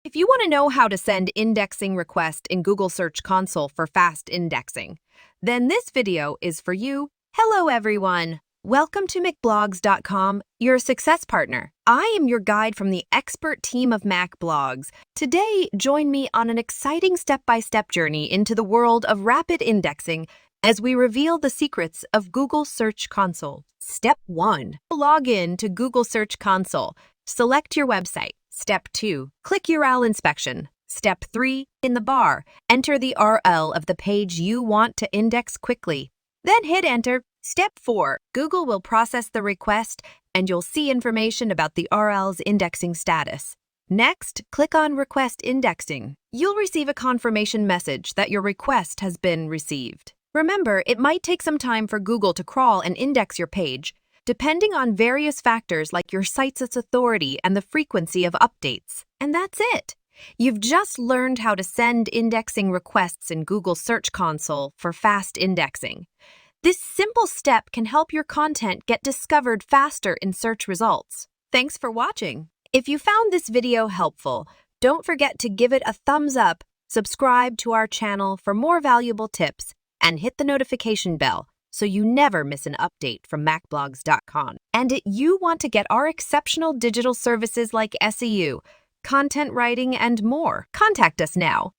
If you want to know how to send indexing request in Google Search Console for fast indexing, then this video is for you. Hello everyone! Welcome to makblogs.com, your success partner. I am your guide from the expert team of MAK blogs. Today, join me on an exciting step-by-step journey into the world of rapid indexing as we reveal the secrets of Google Search Console. Step 1. Log in to Google Search Console. Select your website. Step 2. Click URL inspection. Step 3. In the bar, enter the URL of the page you want to index quickly. Then hit enter. Step 4. Google will process the request and you'll see information about the URL's indexing status. Next, click on Request Indexing. You'll receive a confirmation message that your request has been received. Remember, it might take some time for Google to crawl and index your page, depending on various factors like your site's authority and the frequency of updates. And that's it. You've just learned how to send indexing requests in Google Search Console for fast indexing. This simple step can help your content get discovered faster in search results. Thanks for watching. If you found this video helpful, don't forget to give it a thumbs up, subscribe to our channel for more valuable tips, and hit the notification bell so you never miss an update from makblogs.com. And if you want to get our exceptional digital services like SEO, content writing, and more, contact us now.